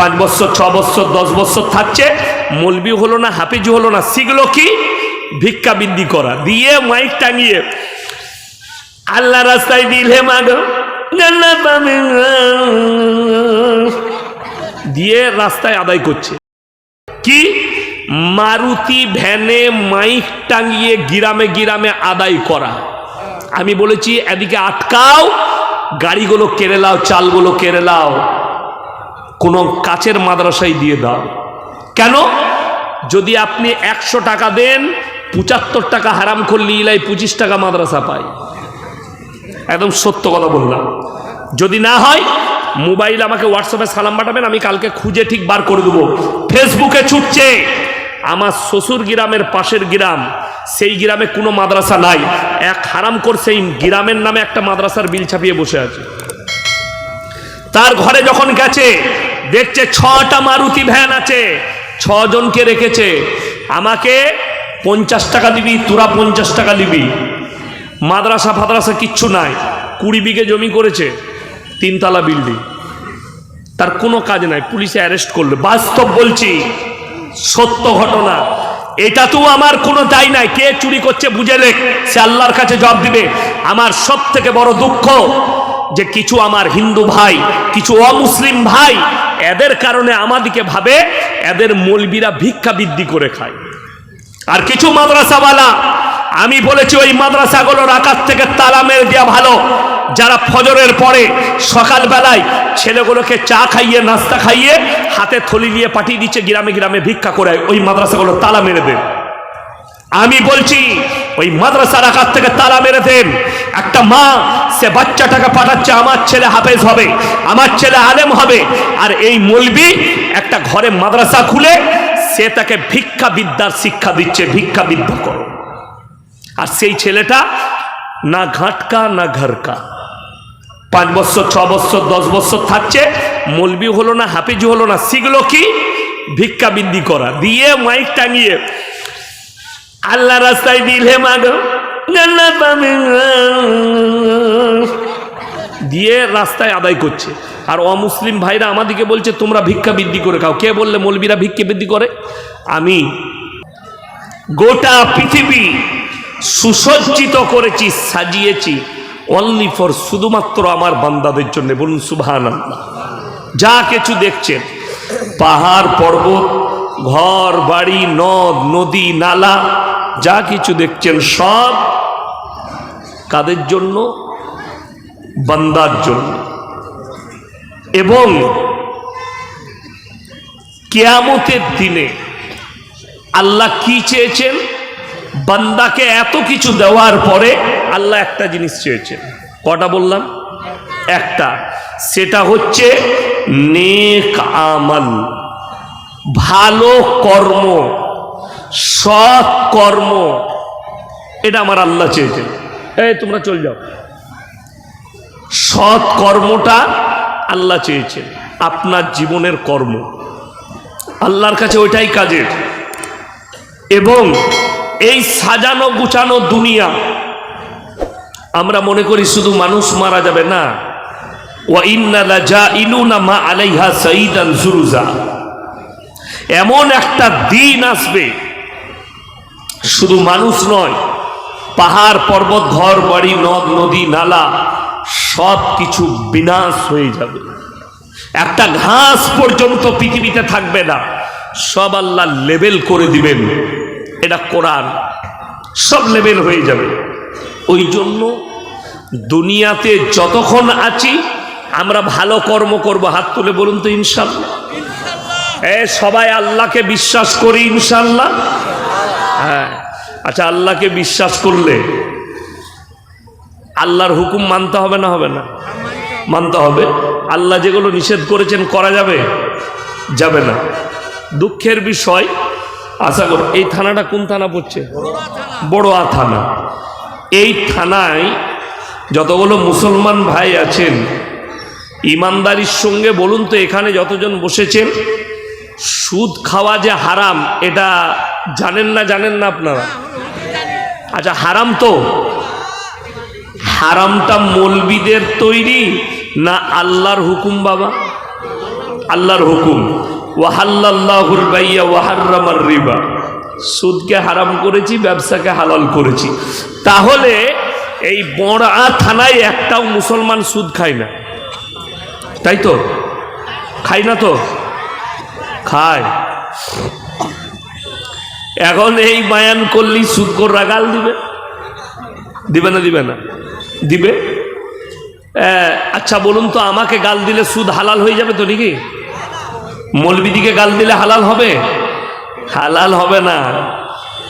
5 বছর 6 বছর 10 বছর থাকছে, মৌলবি হলো না, হাফিজ হলো না, শিখলো কি ভিক্ষা বৃদ্ধি করা, দিয়ে মাইক টাঙিয়ে আল্লাহ রাস্তায় দিলে মাগো জান্নাত পাবে দিয়ে রাস্তায় আদায় করছে। কি মারুতি ভ্যানে মাইক টাঙিয়ে গ্রামে গ্রামে আদায় করা। আমি বলেছি এদিকে আটকাও, গাড়িগুলো কেড়ে নাও, চালগুলো কেড়ে নাও, কোনো কাছের মাদ্রাসায় দিয়ে দাও। কেন? যদি আপনি 100 টাকা দেন, 75 টাকা হারাম করলে ইলাই 25 টাকা মাদ্রাসা পাই। একদম সত্য কথা বললাম। যদি না হয় মোবাইল আমাকে হোয়াটসঅ্যাপে সালাম পাঠাবেন, আমি কালকে খুঁজে ঠিক বার করে দেবো। ফেসবুকে ছুটছে আমার শ্বশুর গ্রামের পাশের গ্রাম, সেই গ্রামে কোনো মাদ্রাসা নাই, এক হারাম করে সেই গ্রামের নামে একটা মাদ্রাসার বিল ছাপিয়ে বসে আছে। তার ঘরে যখন গেছে দেখছে 6টা মারুতি ভ্যান আছে, 6 জনকে রেখেছে, আমাকে 50 টাকা দিবি, তোরা 50 টাকা দিবি। মাদ্রাসা ফাদ্রাসা কিচ্ছু নাই, 20 বিঘে জমি করেছে, 3 তলা বিল্ডিং, তার কোনো কাজ নাই, পুলিশে অ্যারেস্ট করলো। বাস্তব বলছি, সত্য ঘটনা। এটা তো আমার কোনো দায় নাই, কে চুরি করছে বুঝে লেখ, সে আল্লাহর কাছে জবাব দিবে। আমার সব থেকে বড় দুঃখ যে কিছু আমার হিন্দু ভাই, কিছু অমুসলিম ভাই, এদের কারণে আমাদিকে ভাবে এদের মৌলবীরা ভিক্ষা বৃদ্ধি করে খায়। আর কিছু মাদ্রাসাওয়ালা, আমি বলেছি ওই মাদ্রাসাগুলোর আকাশ থেকে তালা মেরে দেওয়া ভালো। যারা ফজরের পরে সকালবেলায় ছেলেগুলোকে চা খাইয়ে, নাস্তা খাইয়ে, হাতে থলি নিয়ে পাঠিয়ে দিচ্ছে গ্রামে গ্রামে ভিক্ষা করে, ওই মাদ্রাসাগুলো তালা মেরে দেন। আমি বলছি ওই মাদ্রাসার আকাশ থেকে তালা মেরে দেন। একটা মা, সে বাচ্চাটাকে পাঠাচ্ছে আমার ছেলে হাফেজ হবে, আমার ছেলে আলেম হবে, আর এই মৌলবি একটা ঘরে মাদ্রাসা খুলে সে তাকে ভিক্ষা বিদ্যার শিক্ষা দিচ্ছে, ভিক্ষা বিদ্যা করো। আর সেই ছেলেটা না ঘাটকা না ঘরকা, 5 বছর 6 বছর 10 বছর থাকছে, মৌলবি হলো না, হাফিজ হলো না, শিখলো কি ভিক্ষা বৃদ্ধি করা, দিয়ে মাইক টাঙিয়ে আল্লাহ রাস্তায় দিলে মাগো জান্নাত পাবে দিয়ে রাস্তায় আদায় করছে। আর অমুসলিম ভাইরা আমাদেরকে বলছে তোমরা ভিক্ষা বৃদ্ধি করে খাও। কে বললে মৌলবীরা ভিক্ষা বৃদ্ধি করে? আমি গোটা পৃথিবী সুসজ্জিত করেছি, সাজিয়েছি অনলি ফর, শুধুমাত্র আমার বান্দাদের জন্য। বলুন সুবহানাল্লাহ। যা কিছু দেখছেন, পাহাড় পর্বত, ঘর বাড়ি, নদ নদী নালা, যা কিছু দেখছেন সব কাদের জন্য? বান্দার জন্য। এবং কিয়ামতের দিনে আল্লাহ কি চেয়েছেন? বান্দাকে এত কিছু দেওয়ার পরে আল্লাহ একটা জিনিস চেয়েছেন। কটা বললাম? একটা। সেটা হচ্ছে নেক আমল, ভালো কর্ম, সৎ কর্ম। এটা আমার আল্লাহ চেয়েছেন। এই তোমরা চল যাও। সৎ কর্মটা আল্লাহ চেয়েছেন, আপনার জীবনের কর্ম। আল্লাহর কাছে ওইটাই কাজের। এবং এই সাজানো গুছানো দুনিয়া, আমরা মনে করি শুধু মানুষ মারা যাবে না, ওয়া ইন্না লাজাইলুনা মা আলাইহা সাইদান জুরুজা, এমন একটা দিন আসবে শুধু মানুষ নয়, পাহাড় পর্বত, ঘর বাড়ি, নদ নদী নালা সব কিছু বিনাশ হয়ে যাবে। একটা ঘাস পর্যন্ত পৃথিবীতে থাকবে না, সব আল্লাহ লেবেল করে দিবেন। এটা কোরআন, সব লেবেল হয়ে যাবে। ওই জন্য দুনিয়াতে যতক্ষণ আছি আমরা ভালো কর্ম করব। হাত তুলে বলুন তো ইনশাল্লাহ। সবাই আল্লাহকে বিশ্বাস করি ইনশাল্লাহ। হ্যাঁ, আচ্ছা, আল্লাহকে বিশ্বাস করলে আল্লাহর হুকুম মানতে হবে না? হবে না? মানতে হবে। আল্লাহ যেগুলো নিষেধ করেছেন করা যাবে? যাবে না। দুঃখের বিষয়, আশা করি এই থানাটা কোন থানা পড়ছে? বড়ুয়া থানা। এই থানায় যতগুলো মুসলমান ভাই আছেন, ইমানদারির সঙ্গে বলুন তো, এখানে যতজন বসেছেন, সুদ খাওয়া যে হারাম এটা জানেন না? জানেন না আপনারা? আচ্ছা, হারাম তো। হারামটা মৌলবীদের তৈরি না আল্লাহর হুকুম? বাবা, আল্লাহর হুকুম, ওয়াহাল্লাল্লাহুল বাইয়া ওয়া হাররামার রিবা, সুদকে হারাম করেছি, ব্যবসাকে হালাল করেছি। তাহলে এই বড়া থানায় একটাও মুসলমান সুদ খায় না, তাই তো? খায় না তো? খায়। এখন এই বায়ান করলেই সুদখোররা গাল দিবে, দিবে না? দিবে না? দিবে। আচ্ছা বলুন তো, আমাকে গাল দিলে সুদ হালাল হয়ে যাবে তো নাকি? মৌলবীদিকে গাল দিলে হালাল হবে? হালাল হবে না।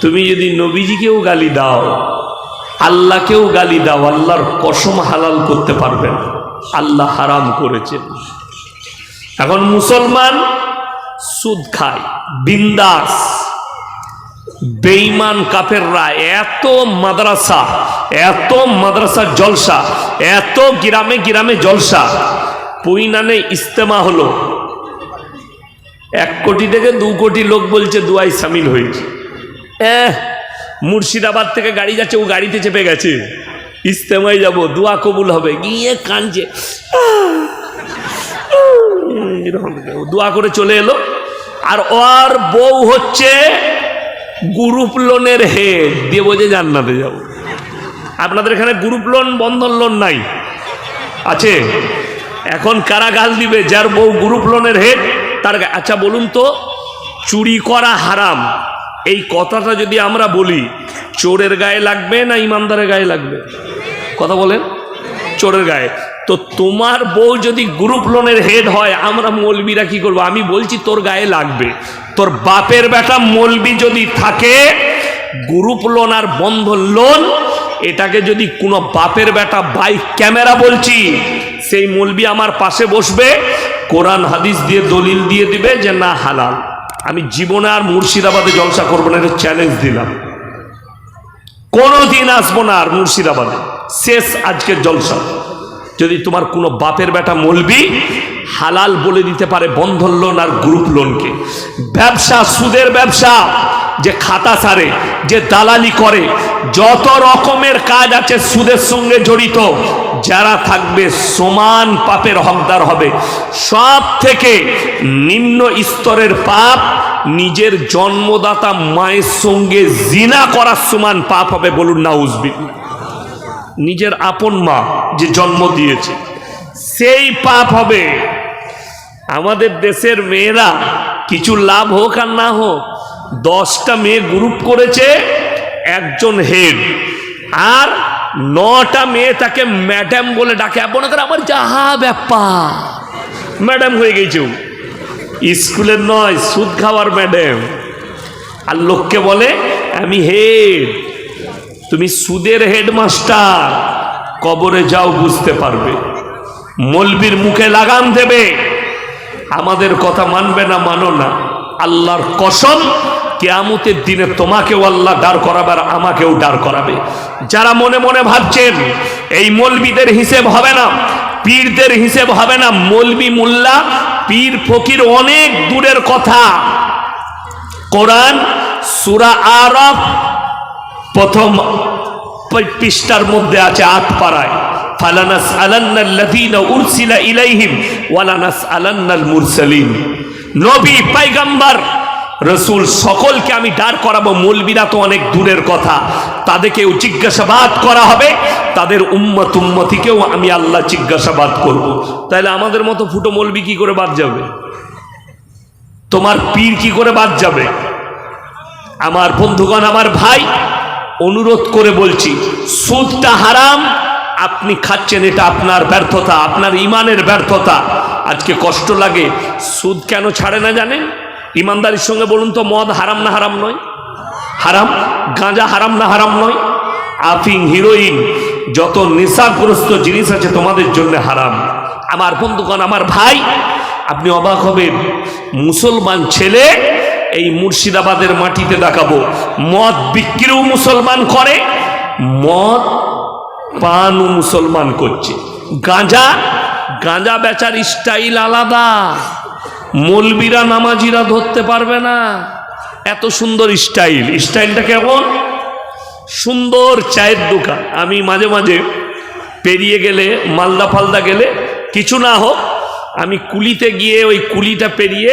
তুমি যদি নবীজিকেও গালি দাও, আল্লাহকেও গালি দাও, আল্লাহর কসম হালাল করতে পারবেন, আল্লাহ হারাম করেছেন। এখন মুসলমান সুদ খায় বিন্দাস। বেঈমান কাফেররা এত মাদ্রাসা জলসা, এত গ্রামে গ্রামে জলসা। পুইনানে ইস্তেমা হলো, 1 কোটি থেকে 2 কোটি লোক বলছে দুয়ায় সামিল হয়েছে। মুর্শিদাবাদ থেকে গাড়ি যাচ্ছে, ও গাড়িতে চেপে গেছে, ইস্তেমায় যাব, দোয়া কবুল হবে, গিয়ে কাঁদছে, দোয়া করে চলে এলো। আর ওর বউ হচ্ছে গ্রুপ লোনের হেড, দিয়ে বোঝে জান্নাতে যাব। আপনাদের এখানে গ্রুপ লোন, বন্ধন লোন নাই? আছে। এখন কারা গাল দিবে? যার বউ গ্রুপ লোনের হেড তার। আচ্ছা বলুন তো, চুরি করা হারাম, এই কথাটা যদি আমরা বলি, চোরের গায়ে লাগবে না ইমানদারের গায়ে লাগবে? কথা বলেন। চোরের গায়ে। তো তোমার বউ যদি গ্রুপ লোনের হেড হয়, আমরা মৌলবীরা কি করবো? আমি বলছি তোর গায়ে লাগবে। তোর বাপের বেটা মৌলবী যদি থাকে, গ্রুপ লোন আর বন্ধন লোন, এটাকে যদি কোনো বাপের বেটা বাইক ক্যামেরা বলছি, সেই মৌলবী আমার পাশে বসবে, কোরআন হাদিস দিয়ে দলিল দিয়ে দিবে যে না হালাল। আমি জীবনে আর মুর্শিদাবাদে জলসা করবো না, এটা চ্যালেঞ্জ দিলাম। কোনোদিন আসবো না আর মুর্শিদাবাদে, শেষ আজকের জলসা। যদি তোমার কোনো বাপের বেটা মৌলবী হালাল বলে দিতে পারে বন্ধন লোন আর গ্রুপ লোনকে। ব্যবসা, সুদের ব্যবসা, যে খাতা সারে, যে দালালি করে, যত রকমের কাজ আছে সুদের সঙ্গে জড়িত, যারা থাকবে সমান পাপের হকদার হবে। সব থেকে নিম্ন স্তরের পাপ নিজের জন্মদাতা মায়ের সঙ্গে জিনা করার সমান পাপ হবে। বলুন নাউজুবিল্লাহ। নিজের আপন মা যে জন্ম দিয়েছে, সেই পাপ হবে। আমাদের দেশের মেয়েরা, কিছু লাভ হোক আর না হোক, 10টা মেয়ে গ্রুপ করেছে, একজন হেড, আর 9টা মেয়ে তাকে ম্যাডাম বলে ডাকে। মনে করে আমার যাহা ব্যাপার, ম্যাডাম হয়ে গেছে। স্কুলের নয়, সুদ খাওয়ার ম্যাডাম। আর লোককে বলে আমি হেড। তুমি সুদের হেডমাস্টার, কবরে যাও বুঝতে পারবে। মৌলবীর মুখে লাগাম দেবে, আমাদের কথা মানবে না, মানো না। আল্লাহর কসম, কিয়ামতের দিনে তোমাকেও আল্লাহ দাঁড় করাবে আর আমাকেও দাঁড় করাবে। যারা মনে মনে ভাবছেন এই মৌলবীদের হিসেব হবে না, পীরদের হিসেব হবে না, মৌলবী মোল্লা পীর ফকির অনেক দূরের কথা। কোরআন সূরা আরাফ প্রথম পৃষ্ঠার মধ্যে আছে, 8 পারায়, ফালানাসআলান্নাল্লাযীনা উরসিলা ইলাইহিম ওয়ালানাসআলান্নাল মুরসালিন। নবী, পয়গম্বর, রসুল সকলকে আমি দাঁড় করাবো। মৌলবীরা তো অনেক দূরের কথা, তাদেরকেও জিজ্ঞাসাবাদ করা হবে, তাদের উম্মতিকেও আমি আল্লাহ জিজ্ঞাসাবাদ করব। তাহলে আমাদের মতো ফুটো মৌলবী কি করে বাদ যাবে? তোমার পীর কি করে বাদ যাবে? আমার বন্ধুগণ, আমার ভাই, অনুরোধ করে বলছি, সুদটা হারাম, আপনি খাচ্ছেন, এটা আপনার ব্যর্থতা, আপনার ইমানের ব্যর্থতা। আজকে কষ্ট লাগে, সুদ কেন ছাড়ে না জানেন? ইমানদারির সঙ্গে বলুন তো, মদ হারাম না হারাম নয়? হারাম। গাঁজা হারাম না হারাম নয়? আফিং, হিরোইন, যত নেশাগ্রস্ত জিনিস আছে তোমাদের জন্য হারাম। আমার বন্ধুগণ, আমার ভাই, আপনি অবাক হবেন, মুসলমান ছেলে এই মুর্শিদাবাদের মাটিতে দেখাবো, মদ বিক্রিও মুসলমান করে, মদ পানও মুসলমান করছে। গাঁজা বেচার স্টাইল আলাদা, মৌলবীরা নামাজিরা ধরতে পারবে না, এত সুন্দর স্টাইলটা কেমন সুন্দর। চায়ের দোকান, আমি মাঝে মাঝে পেরিয়ে গেলে, মালদা ফালদা গেলে, কিছু না হোক আমি কুলিতে গিয়ে ওই কুলিটা পেরিয়ে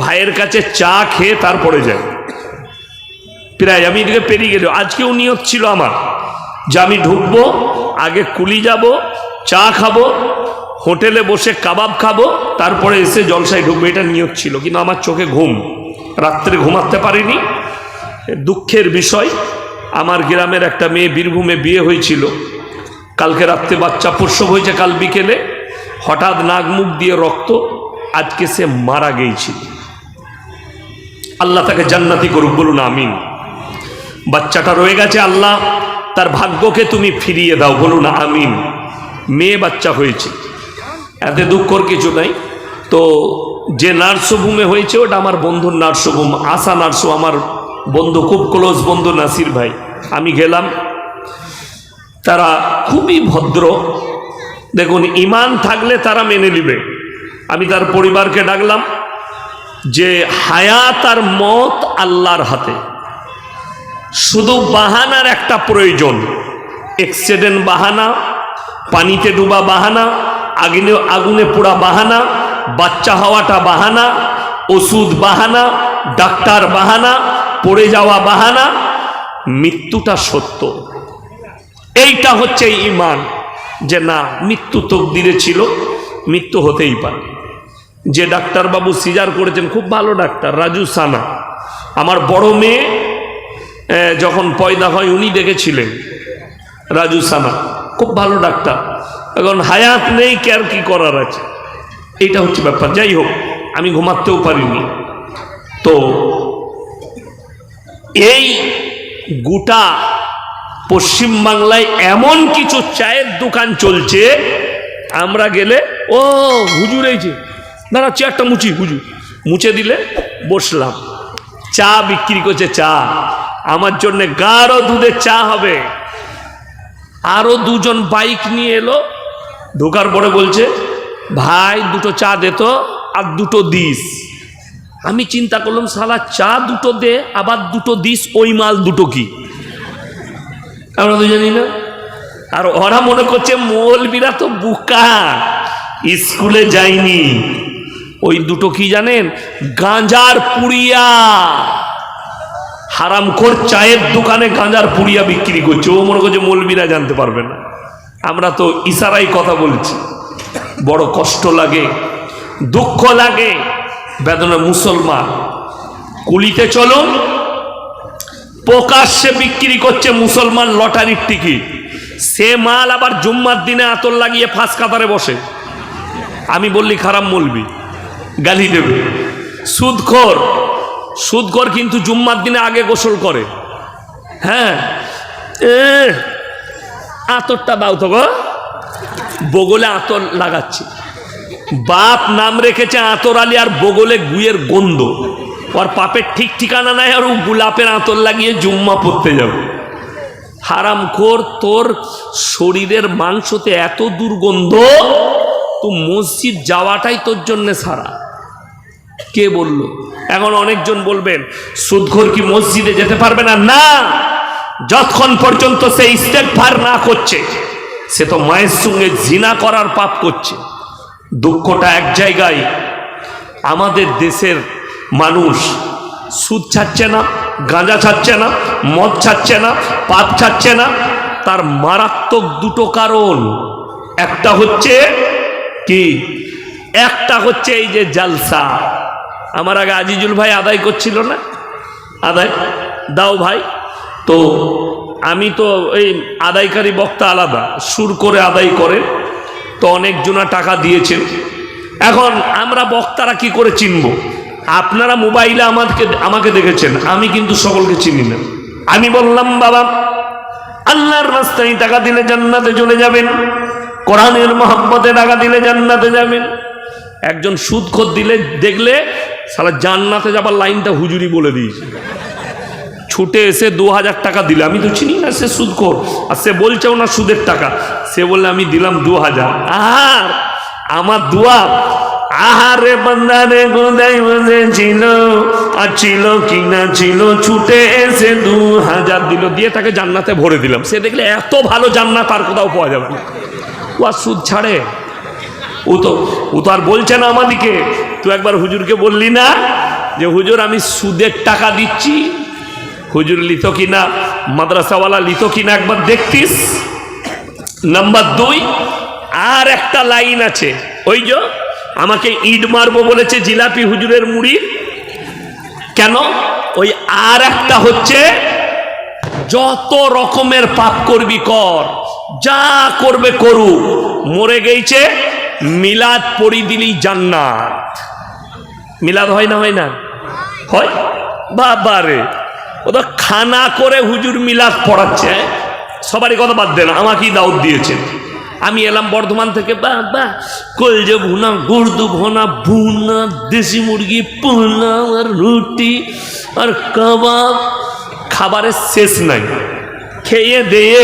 ভাইয়ের কাছে চা খেয়ে তারপরে যাই। প্রায় আমি এদিকে পেরিয়ে গেল। আজকেও নিয়ত ছিল আমার যে আমি ঢুকবো, আগে কুলি যাব, চা খাবো, হোটেলে বসে কাবাব খাবো, তারপরে এসে জলসায় ঢুকবো, এটা নিয়ত ছিল। কিন্তু আমার চোখে ঘুম, রাত্রে ঘুমাতে পারিনি। দুঃখের বিষয়, আমার গ্রামের একটা মেয়ে বীরভূমে বিয়ে হয়েছিল, কালকে রাত্রে বাচ্চা প্রসব হয়েছে, কাল বিকেলে হঠাৎ নাক মুখ দিয়ে রক্ত, আজকে সে মারা গিয়েছিল। আল্লাহ তাকে জান্নাতি করুক, বলুন আমিন। বাচ্চাটা রয়ে গেছে, আল্লাহ তার ভাগ্যকে তুমি ফিরিয়ে দাও, বলুন আমিন। মেয়ে বাচ্চা হয়েছে, এতে দুঃখর কিছু নাই। তো যে নার্সিংহোমে হয়েছে ওটা আমার বন্ধুর নার্সিংহোম, আশা নার্সিং, আমার বন্ধু, খুব ক্লোজ বন্ধু নাসির ভাই। আমি গেলাম, তারা খুবই ভদ্র। দেখুন, ইমান থাকলে তারা মেনে নিবে। আমি তার পরিবারকে ডাকলাম যে হায়াত আর মত আল্লাহর হাতে, শুধু বাহানার একটা প্রয়োজন, অ্যাক্সিডেন্ট বাহানা, পানিতে ডুবা বাহানা, আগুনে পোড়া বাহানা, বাচ্চা হওয়াটা বাহানা, ওষুধ বাহানা, ডাক্তার বাহানা, পড়ে যাওয়া বাহানা, মৃত্যুটা সত্য। এইটা হচ্ছে ঈমান, যে না, মৃত্যু তকদিরে ছিল, মৃত্যু হতেই পারে। যে ডাক্তারবাবু সিজার করেছেন, খুব ভালো ডাক্তার, রাজু সানা, আমার বড় মেয়ে যখন পয়দা হয় উনি দেখেছিলেন, রাজু সানা, খুব ভালো ডাক্তার। এখন হায়াত নেই, কে আর কি করার আছে, এইটা হচ্ছে ব্যাপার। যাই হোক, আমি ঘুমাতেও পারিনি। তো এই গোটা পশ্চিমবাংলায় এমন কিছু চায়ের দোকান চলছে, আমরা গেলে ও হুজুর এইছে, দাঁড়া চেয়ারটা মুছি, হুজুর মুছে দিলে বসলাম। চা বিক্রি করছে, চা আমার জন্য গাঢ় দুধের চা হবে। আরো দুজন বাইক নিয়ে এলো, ঢোকার পরে বলছে ভাই দুটো চা দে তো, আর দুটো দিস। আমি চিন্তা করলাম, শালা চা দুটো দে আবার দুটো দিস, ওই মাল দুটো কি আমরা তো জানি না। আর ওরা মনে করছে মৌলবীরা তো বুকা, স্কুলে যায়নি। ওই দুটো কি জানেন? গাঁজার পুড়িয়া। হারামখোর চায়ের দোকানে গাঁজার পুড়িয়া বিক্রি করছে, ও মনে করছে মৌলবীরা জানতে পারবে না। আমরা তো ইশারায় কথা বলছি। বড় কষ্ট লাগে, দুঃখ লাগে, বেদনা। মুসলমান কুলিতে চলুন, প্রকাশ্যে বিক্রি করছে মুসলমান লটারির টিকিট, সে মাল আবার জুম্মার দিনে আতর লাগিয়ে ফাঁস কাতারে বসে। আমি বললি খারাপ মৌলবি, গালি দেবে। সুদখোর, সুদখোর কিন্তু জুম্মার দিনে আগে গোসল করে। হ্যাঁ, আতরটা দাও তো গো, বগলে আতর লাগাচ্ছে। বাপ নাম রেখেছে আতর আলী, আর বগলে গুয়ের গন্ধ। ওর পাপের ঠিক ঠিকানা নাই, আর ও গোলাপের আতর লাগিয়ে জুম্মা পড়তে যাবে। হারামখোর, তোর শরীরের মাংসতে এত দুর্গন্ধ, তো মসজিদ যাওয়াটাই তোর জন্য সারা। কে বলল? এখন অনেকজন বলবেন সুদখোর কি মসজিদে যেতে পারবে না? না, যতক্ষণ পর্যন্ত সে ইস্তেগফার না করছে, সে তো মায়ের সঙ্গে জিনা করার পাপ করছে। দুঃখটা এক জায়গায়, আমাদের দেশের মানুষ সুদ ছাড়ছে না, গাঁজা ছাড়ছে না, মদ ছাড়ছে না, পাপ ছাড়ছে না। তার মারাত্মক দুটো কারণ। একটা হচ্ছে কি? একটা হচ্ছে এই যে জালসা। আমার আগে আজিজুল ভাই আদায় করছিল না, আদায় দাও ভাই। তো আমি তো এই আদায়কারী বক্তা আলাদা, সুর করে আদায় করে, তো অনেকজনা টাকা দিয়েছেন। এখন আমরা বক্তারা কি করে চিনব? আপনারা মোবাইলে আমাকে দেখেছেন, আমি কিন্তু সকলকে চিনি না। আমি বললাম বাবা, আল্লাহর রাস্তায় টাকা দিলে জান্নাতে চলে যাবেন, কোরআনের মহব্বতে টাকা দিলে জান্নাতে যাবেন। একজন সুদখোর দিলে দেখলে সারা জান্নাতে যাবার লাইনটা হুজুরি বলে দিয়েছে। ছুটে এসে 2000 টাকা দিলে, আমি তো চিনি না সে সুদখোর, আর সে বলছেও না সুদের টাকা। সে বললে আমি দিলাম 2000। আর আমার দোয়া, আহারে বান্দারে গোদাই বসেছিল, আর ছিল কিনা ছিল, ছুটে এসে 2000 দিল, দিয়ে তাকে জান্নাতে ভরে দিলাম। সে দেখলে এত ভালো জান্নাত আর কোথাও পাওয়া যাবে না। ও আর সুদ ছাড়ে? ও তো আর বলছে না আমাদিকে। তুই একবার হুজুরকে বললি না যে হুজুর আমি সুদের টাকা দিচ্ছি, হুজুর লিত কিনা, মাদ্রাসাওয়ালা লিত কিনা একবার দেখতিস। নাম্বার 2, আর একটা লাইন আছে, ওই যে আমাকে ইট মারবো বলেছে জিলাপি হুজুরের মুড়ি, কেন? ওই আর একটা হচ্ছে যত রকমের পাপ করবি কর, যা করবে করুক, মরে গেছে মিলাদ পড়ি দিলেই জান্নাত। মিলাদ হয় না? হয় না? হয়। বাবা রে, ও তো খানা করে হুজুর মিলাদ পড়াচ্ছে। সবারই কথা বাদ দেন, আমাকেই দাওয়াত দিয়েছেন। আমি এলাম বর্ধমান থেকে, বাবা কলজে ভুনা, গুর্দু ভুনা, ভুনা দেশি মুরগি, পোনা আর রুটি আর কাবাব, খাবারের শেষ নাই। খেয়ে দিয়ে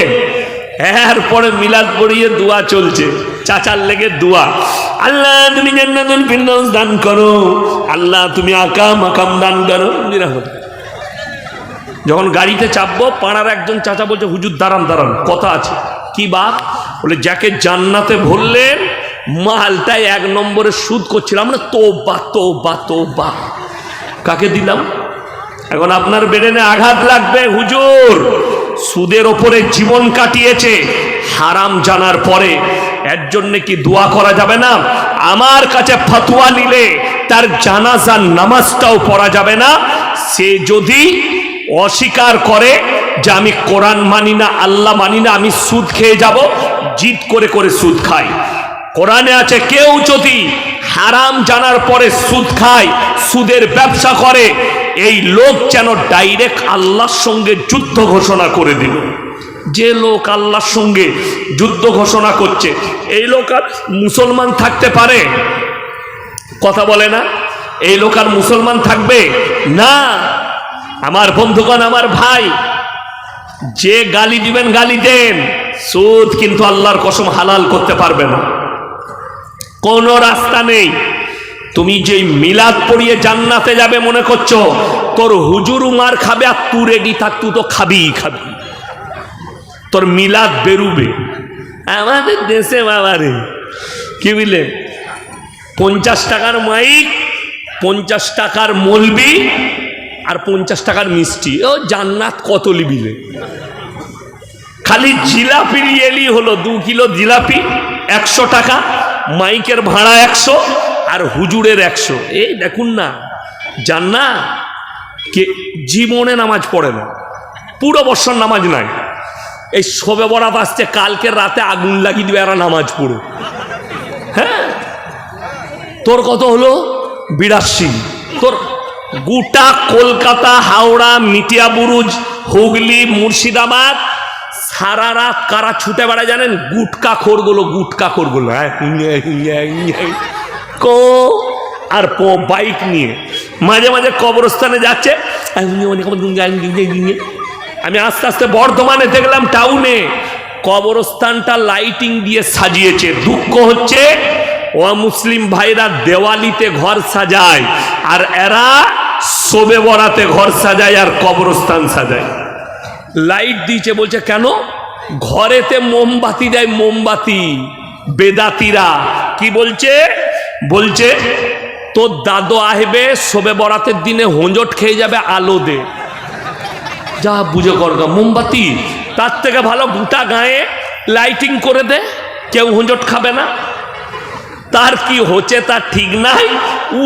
এরপরে মিলাদ পড়িয়ে দোয়া চলছে, চাচার লেগে দোয়া, আল্লাহ তুমি জান্নাতুল ফিরদাউস দান করো, আল্লাহ তুমি আকাম আকাম দান করো। যখন গাড়িতে চাপবো, পাড়ার একজন চাচা বলছে হুজুর দাঁড়ান দাঁড়ান, কথা আছে। কি বাপ? বলে যাকে জান্নাতে ভরলেন মালটাই 1 নম্বরে সুদ করছিলাম না। তোবা তোবা তোবা, কাকে দিলাম? এখন আপনার ব্রেনে আঘাত লাগবে, হুজুর সুদের ওপরে জীবন কাটিয়েছে, হারাম জানার পরে এর জন্য কি দোয়া করা যাবে না? আমার কাছে ফতোয়া নিলে তার জানাজার নামাজটাও পড়া যাবে না। সে যদি অস্বীকার করে যে আমি কোরআন মানি না, আল্লাহ মানি না, আমি সুদ খেয়ে যাব, জিদ করে করে সুদ খাই। কোরআনে আছে কেউ যদি হারাম জানার পরে সুদ খায়, সুদের ব্যবসা করে, এই লোক যেন ডাইরেক্ট আল্লাহর সঙ্গে যুদ্ধ ঘোষণা করে দিল। যে লোক আল্লাহর সঙ্গে যুদ্ধ ঘোষণা করছে, এই লোক আর মুসলমান থাকতে পারে? কথা বলে না? এই লোক আর মুসলমান থাকবে না। আমার বন্ধুগণ, আমার ভাই, যে গালি দিবেন গালি দেন, সুদ কিন্তু আল্লাহর কসম হালাল করতে পারবে না, কোনো রাস্তা নেই। তুমি যে মিলাদ পড়িয়ে জান্নাতে যাবে মনে করছো, তোর হুজুর মার খাবে আর তুই রেডি থাক, তুই তো খাবি খাবি, তোর মিলাদ বেরুবে। আমাদের দেশে বাবারে কি বুঝলেন, 50 টাকার মাইক, 50 টাকার মলবি আর 50 টাকার মিষ্টি, ও জান্নাত কত লিবিলে। খালি জিলাপি এলি হলো 2 কিলো জিলাপি 100 টাকা, মাইকের ভাড়া 100 আর হুজুরের 100। এই দেখুন না, জান্নাত। কে জীবনে নামাজ পড়ে না, পুরো বছর নামাজ নাই, এই শবে বরাত আসছে, কালকে রাতে আগুন লাগিয়ে দিবে এরা নামাজ পড়ে। হ্যাঁ, তোর কত হলো? 82। তোর গোটা কলকাতা, হাওড়া, মিটিয়াবুরুজ, হুগলি, মুর্শিদাবাদ সারা রাত কারা ছুটে বেড়ায় জানেন? গুটকা খোরগুলো, গুটকা খোরগুলো। হ্যাঁ, কো আর পো বাইক নিয়ে মাঝে মাঝে কবরস্থানে যাচ্ছে। আমি আস্তে আস্তে বর্ধমানে দেখলাম টাউনে কবরস্থানটা লাইটিং দিয়ে সাজিয়েছে। দুঃখ হচ্ছে ও মুসলিম ভাইরা দেওয়ালিতে ঘর সাজায় আর এরা শবে বরাতে ঘর সাজায় আর কবরস্থান সাজায়। লাইট দিয়েছে, বলছে কেন? ঘরেতে মোমবাতি দেয়, মোমবাতি। বেদাতিরা কি বলছে? বলছে তোর দাদু আসবে শবে বরাতের দিনে, হোঁজট খেয়ে যাবে, আলো দে। যা বুঝে করগা, মোমবাতি তার থেকে ভালো গোটা গায়ে লাইটিং করে দে, কেউ হোঁজট খাবে না। তার কি হচ্ছে তার ঠিক নাই,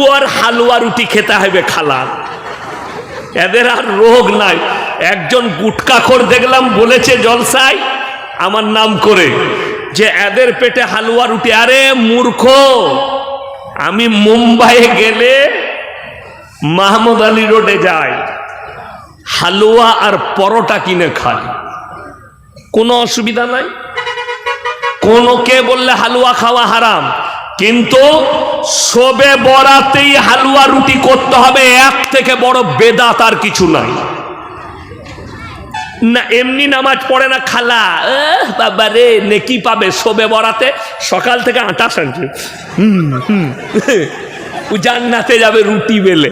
ওর হালুয়া রুটি খেতে হবে খালার, এদের আর রোগ নাই। একজন গুটকাখোর দেখলাম বলেছে জলসায় আমার নাম করে যে এদের পেটে হালুয়া রুটি। আরে মূর্খ, আমি মুম্বাইয়ে গেলে মাহমুদ আলী রোডে যাই, হালুয়া আর পরোটা কিনে খাই, কোনো অসুবিধা নাই। কোনো কে বললে হালুয়া খাওয়া হারাম, কিন্তু শবে বরাতেই হালুয়া রুটি করতে হবে, এক থেকে বড় বেদাত আর কিছু নাই। না এমনি নামাজ পড়ে না খালা, বাবা রে নেকি পাবে শবে বরাতে, সকাল থেকে আটা সানছে, জান্নাতে যাবে রুটি বেলে।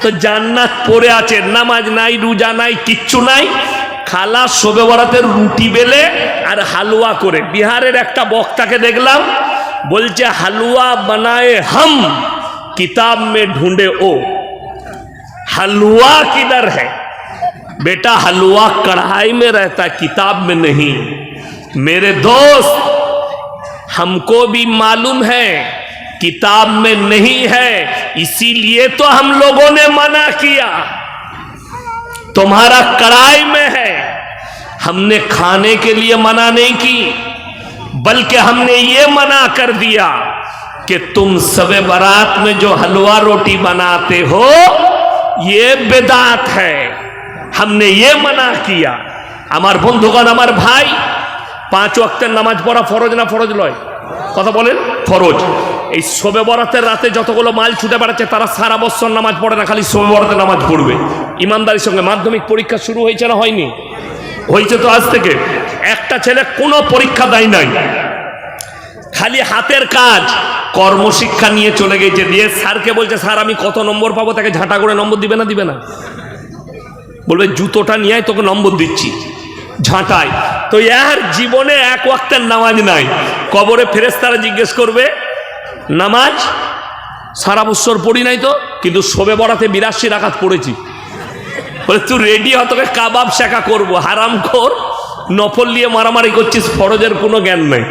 তো জান্নাত পড়ে আছে, নামাজ নাই, রোজা নাই, কিচ্ছু নাই, খালা শবে বরাতের রুটি বেলে আর হালুয়া করে। বিহারের একটা বক্তাকে দেখলাম बोलचे हलवा बनाए हम किताब में ढूंढे ओ। हलवा किधर है बेटा? हलवा कढ़ाई में रहता है, किताब में नहीं। मेरे दोस्त, हमको भी मालूम है किताब में नहीं है, इसीलिए तो हम लोगों ने मना किया। तुम्हारा कढ़ाई में है। हमने खाने के लिए मना नहीं की, बल्कि हमने ये मना कर दिया कि तुम सबे बारात में जो हलवा रोटी बनाते हो ये बिदात है। हमने ये मना किया। আমার বন্ধুগণ, আমার ভাই, 5 ওয়াক্তের নামাজ পড়া ফরজ না ফরজ নয়? কথা বলেন, ফরজ। এই শবে বরাতের রাতে যতগুলো মাল ছুটে বেড়াচ্ছে তারা সারা বছর নামাজ পড়ে না, খালি শবে বরাতের নামাজ পড়বে। ইমানদারির সঙ্গে মাধ্যমিক পরীক্ষা শুরু হয়েছে না হয়নি? হয়েছে তো আজ থেকে। একটা ছেলে কোনো পরীক্ষা দেয় নাই, খালি হাতের কাজ কর্মশিক্ষা নিয়ে চলে গেছে। দিয়ে স্যারকে বলছে, স্যার আমি কত নম্বর পাবো? তাকে ঝাঁটা করে নম্বর দিবে না? দিবে না? বলবে জুতোটা নিয়ে তোকে নম্বর দিচ্ছি, ঝাঁটায়। তো এর জীবনে 1 ওয়াক্তের নামাজ নাই। কবরে ফেরেশতারা জিজ্ঞেস করবে, নামাজ সারা বছর পড়ি নাই তো, কিন্তু শবে বরাতে 82 রাকাত পড়েছি। বলে তুই রেডি হ, তোকে কাবাব শেখা করবো। হারামখোর, নফল নিয়ে মারামারি করছিস, ফরজের কোনো জ্ঞান নাই।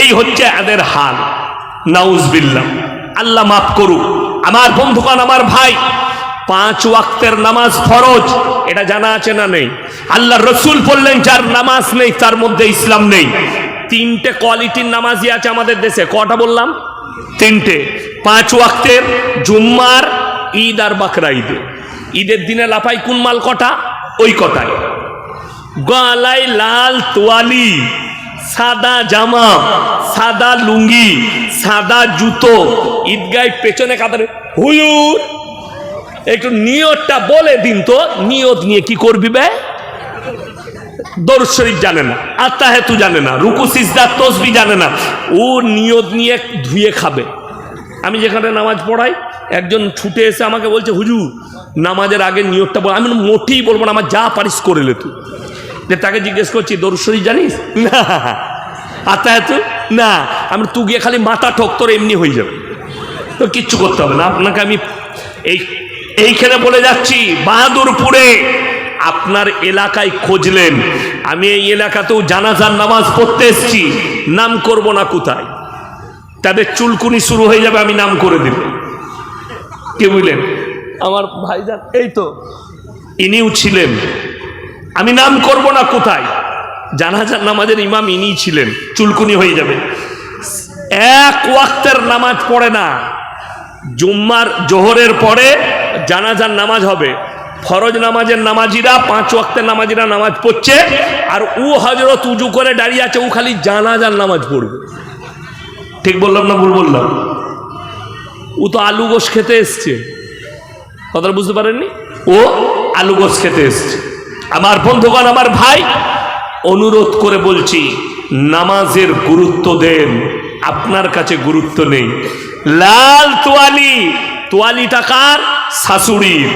এই হচ্ছে এদের হাল। নাউজবিল্লাহ, আল্লাহ মাফ করুক। আমার বন্ধুগণ, আমার ভাই, 5 ওয়াক্তের নামাজ ফরজ, এটা জানা আছে না নেই? আল্লাহ রসুল বললেন যার নামাজ নেই তার মধ্যে ইসলাম নেই। 3টে কোয়ালিটির নামাজি আছে আমাদের দেশে। কটা বললাম? 3টে। 5 ওয়াক্তের, জুম্মার, ঈদ আর বাকরা ঈদে। ঈদের দিনে লাফাই কোন মাল কটা? ওই কটাই। গলায় লাল তোয়ালি, সাদা জামা, সাদা লুঙ্গি, সাদা জুতো, ঈদগায় পেছনে কাতারে হুজুর একটু নিয়তটা বলে দিন তো। নিয়ত নিয়ে কি করবি বে? দরুদ শরীফ জানে না, আত্তাহিয়াতু জানে না, রুকু সিজদা তাসবিহ জানে না। ও নিয়ত নিয়ে ধুয়ে খাবে। আমি যেখানে নামাজ পড়াই, একজন ছুটে এসে আমাকে বলছে, হুজুর নামাজের আগে নিয়তটা বল। আমি মোটেই বলবো না, আমার যা পারিস করে লে তুই। যে তাকে জিজ্ঞেস করছি, দরুদ শরীফ জানিস? না। আত্তাহিয়াতু? না। আমি তুই গিয়ে খালি মাথা ঠোক, তোর এমনি হয়ে যাবে, তো কিচ্ছু করতে হবে না আপনাকে। আমি এইখানে বলে যাচ্ছি, বাহাদুরপুরে আপনার এলাকায় খুঁজলেন, আমি এই এলাকাতেও জানাজার নামাজ পড়তে এসেছি, নাম করব না কোথায়, তাদের চুলকুনি শুরু হয়ে যাবে, আমি নাম করে দিব। কে বুঝলেন? আমার ভাইজান এই তো ইনিও ছিলেন, আমি নাম করব না কোথায়, জানাজার নামাজের ইমাম ইনিই ছিলেন, চুলকুনি হয়ে যাবে। 1 ওয়াক্তের নামাজ পড়ে না। জুম্মার জোহরের পরে জানাজার নামাজ হবে। ফরজ নামাজের নামাজিরা, 5 ওয়াক্তের নামাজিরা নামাজ পড়ছে, আর ও হযরত উজু করে দাঁড়িয়ে আছে, ও খালি জানাজার নামাজ পড়বে। ঠিক বললাম না ভুল বললাম? ও তো আলু গোশ খেতে এসছে, কথাটা বুঝতে পারেননি? ও আলু গোশ খেতে এসছে। আমার বন্ধুগণ, আমার ভাই, অনুরোধ করে বলছি, নামাজের গুরুত্ব দেন। আপনার কাছে গুরুত্ব নেই। লাল তোয়ালি, তোয়ালিটা কার? শাশুড়ির।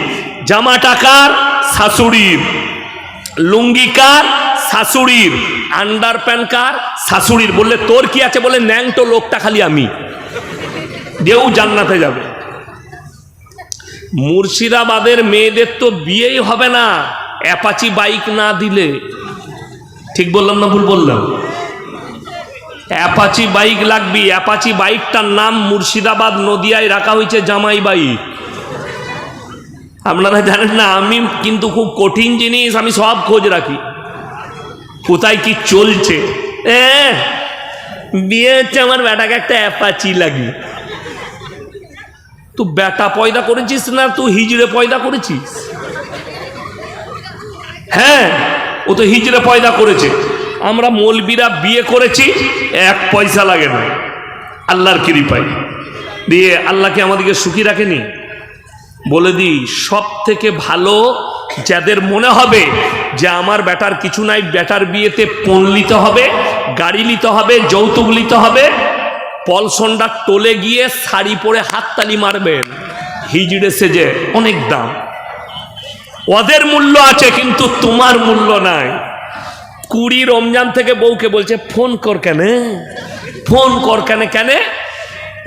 জামাটা কার? শাশুড়ির। লুঙ্গি কার? শাশুড়ির। আন্ডার প্যান্ট কার? শাশুড়ির। বললে তোর কি আছে? বলে ন্যাংটো লোকটা খালি আমি, দেও জান্নাতে যাবে। মুর্শিদাবাদের মেয়েদের তো বিয়েই হবে না অ্যাপাচি বাইক না দিলে। ঠিক বললাম না ভুল বললাম? অ্যাপাচি বাইক লাগবে। অ্যাপাচি বাইকটার নাম মুর্শিদাবাদ নদিয়ায় রাখা হয়েছে জামাই বাইক। আপনারা জানেন না, আমি কিন্তু খুব কঠিন জিনিস, আমি সব খোঁজ রাখি, কোথায় কি চলছে। বিয়ে হচ্ছে আমার বেটাকে একটা অ্যাপাচি লাগবে। তুই বেটা পয়দা করেছিস না তুই হিজড়ে পয়দা করেছিস? হ্যাঁ, ও তো হিজড়ে পয়দা করেছে। আমরা মৌলবীরা বিয়ে করেছি, 1 পয়সা লাগে না, আল্লাহর কৃপায়। দিয়ে আল্লাহকে আমাদেরকে সুখী রাখেনি। বলে দিই, সব থেকে ভালো যাদের মনে হবে যে আমার বেটার কিছু নাই, বেটার বিয়েতে পণ নিতে হবে, গাড়ি নিতে হবে, যৌতুক নিতে হবে, পলসন্ডা টোলে গিয়ে শাড়ি পরে হাততালি মারবেন, হিজড়ে সেজে। অনেক দাম, ওদের মূল্য আছে, কিন্তু তোমার মূল্য নাই। 20 রমজান থেকে বউকে বলছে ফোন কর, কেন ফোন কর কেন কেন,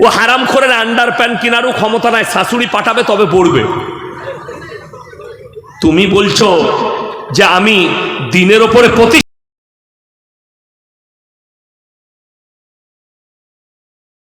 ও হারাম করে আন্ডার প্যান্ট কেনারও ক্ষমতা নাই, শাশুড়ি পাঠাবে তবে পড়বে। তুমি বলছো যে আমি দিনের ওপরে প্রতিষ্ঠা